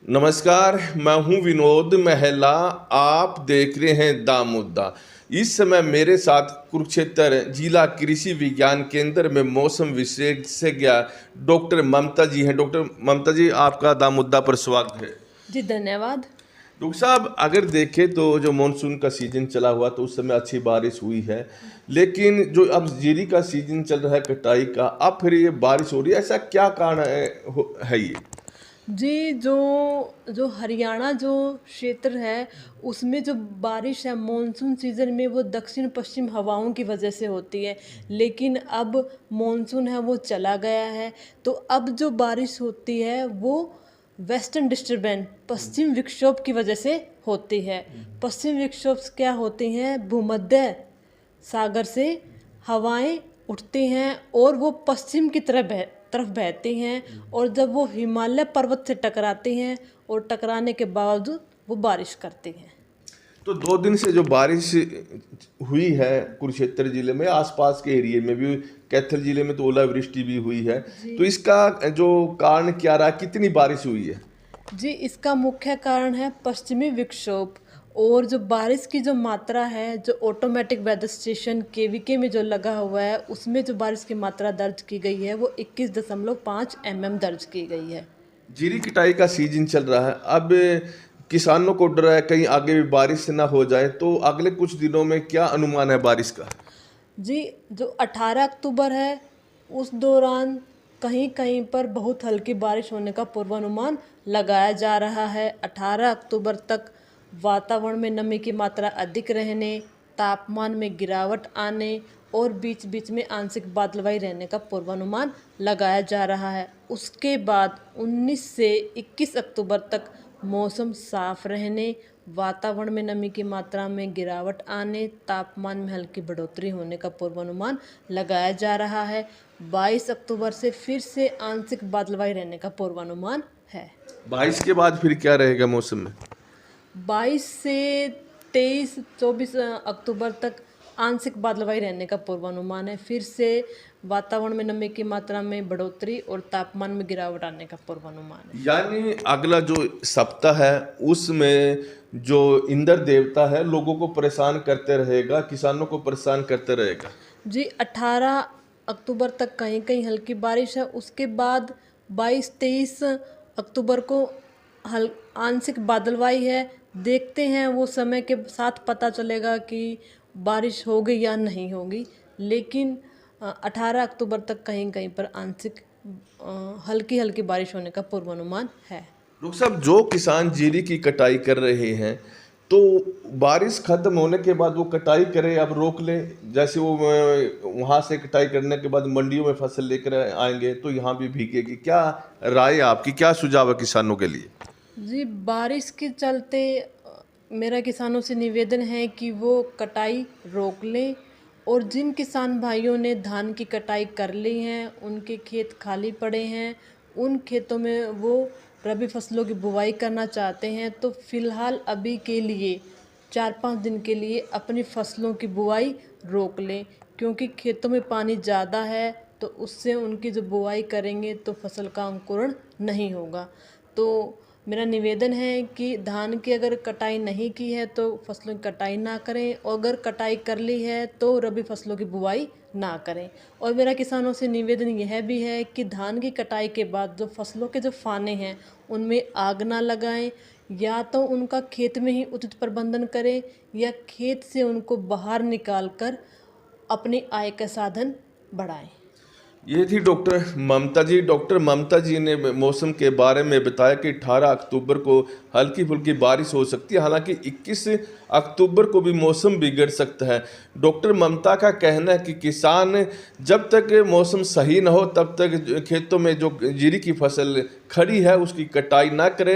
नमस्कार, मैं हूं विनोद महला। आप देख रहे हैं दा मुद्दा। इस समय मेरे साथ कुरुक्षेत्र जिला कृषि विज्ञान केंद्र में मौसम विशेषज्ञ डॉक्टर ममता जी हैं। डॉक्टर ममता जी, आपका दा मुद्दा पर स्वागत है। जी धन्यवाद। डॉक्टर साहब, अगर देखें तो जो मानसून का सीजन चला हुआ तो उस समय अच्छी बारिश हुई है, लेकिन जो अब जीरी का सीजन चल रहा है कटाई का, अब फिर ये बारिश हो रही है, ऐसा क्या कारण है ये? जी, जो जो हरियाणा जो क्षेत्र है, उसमें जो बारिश है मानसून सीज़न में वो दक्षिण पश्चिम हवाओं की वजह से होती है। लेकिन अब मानसून है वो चला गया है, तो अब जो बारिश होती है वो वेस्टर्न डिस्टर्बेंस पश्चिम विक्षोभ की वजह से होती है। पश्चिम विक्षोभ क्या होती हैं? भूमध्य सागर से हवाएं उठती हैं और वो पश्चिम की तरफ बहती हैं, और जब वो हिमालय पर्वत से टकराती हैं और टकराने के बावजूद वो बारिश करती हैं। तो 2 दिन से जो बारिश हुई है कुरुक्षेत्र जिले में, आसपास के एरिया में भी, कैथल जिले में तो ओलावृष्टि भी हुई है, तो इसका जो कारण क्या रहा, कितनी बारिश हुई है? जी, इसका मुख्य कारण है पश्चिमी विक्षोभ, और जो बारिश की जो मात्रा है, जो ऑटोमेटिक वेदर स्टेशन केवीके में जो लगा हुआ है, उसमें जो बारिश की मात्रा दर्ज की गई है वो 21.5 mm दर्ज की गई है। जीरी कटाई का सीजन चल रहा है, अब किसानों को डर है कहीं आगे भी बारिश ना हो जाए, तो अगले कुछ दिनों में क्या अनुमान है बारिश का? जी, जो 18 अक्टूबर है उस दौरान कहीं कहीं पर बहुत हल्की बारिश होने का पूर्वानुमान लगाया जा रहा है। 18 अक्टूबर तक वातावरण में नमी की मात्रा अधिक रहने, तापमान में गिरावट आने और बीच बीच में आंशिक बादलवाई रहने का पूर्वानुमान लगाया जा रहा है। उसके बाद 19 से 21 अक्टूबर तक मौसम साफ रहने, वातावरण में नमी की मात्रा में गिरावट आने, तापमान में हल्की बढ़ोतरी होने का पूर्वानुमान लगाया जा रहा है। 22 अक्टूबर से फिर से आंशिक बादलवाई रहने का पूर्वानुमान है। 22 के बाद फिर क्या रहेगा मौसम में? 22 से 23-24 अक्टूबर तक आंशिक बादलवाई रहने का पूर्वानुमान है। फिर से वातावरण में नमी की मात्रा में बढ़ोतरी और तापमान में गिरावट आने का पूर्वानुमान है। यानी अगला जो सप्ताह है उसमें जो इंद्र देवता है लोगों को परेशान करते रहेगा, किसानों को परेशान करते रहेगा। जी, 18 अक्टूबर तक कहीं कहीं हल्की बारिश है। उसके बाद 22-23 अक्टूबर को आंशिक बादलवाई है। देखते हैं, वो समय के साथ पता चलेगा कि बारिश होगी या नहीं होगी। लेकिन 18 अक्टूबर तक कहीं कहीं पर आंशिक हल्की हल्की बारिश होने का पूर्वानुमान है। लोग सब जो किसान जीरी की कटाई कर रहे हैं, तो बारिश खत्म होने के बाद वो कटाई करें, अब रोक लें? जैसे वो वहाँ से कटाई करने के बाद मंडियों में फसल लेकर आएंगे तो यहाँ भी भीगेगी। क्या राय है आपकी, क्या सुझाव है किसानों के लिए? जी, बारिश के चलते मेरा किसानों से निवेदन है कि वो कटाई रोक लें, और जिन किसान भाइयों ने धान की कटाई कर ली हैं, उनके खेत खाली पड़े हैं, उन खेतों में वो रबी फसलों की बुवाई करना चाहते हैं, तो फिलहाल अभी के लिए 4-5 दिन के लिए अपनी फसलों की बुवाई रोक लें, क्योंकि खेतों में पानी ज़्यादा है, तो उससे उनकी जो बुवाई करेंगे तो फसल का अंकुरण नहीं होगा। तो मेरा निवेदन है कि धान की अगर कटाई नहीं की है तो फसलों की कटाई ना करें, और अगर कटाई कर ली है तो रबी फसलों की बुवाई ना करें। और मेरा किसानों से निवेदन यह भी है कि धान की कटाई के बाद जो फसलों के जो फाने हैं उनमें आग ना लगाएं, या तो उनका खेत में ही उचित प्रबंधन करें, या खेत से उनको बाहर निकाल कर अपनी आय का साधन बढ़ाएं। ये थी डॉक्टर ममता जी। डॉक्टर ममता जी ने मौसम के बारे में बताया कि 18 अक्टूबर को हल्की फुल्की बारिश हो सकती है, हालांकि 21 अक्टूबर को भी मौसम बिगड़ सकता है। डॉक्टर ममता का कहना है कि किसान जब तक मौसम सही ना हो तब तक खेतों में जो जीरी की फसल खड़ी है उसकी कटाई ना करें।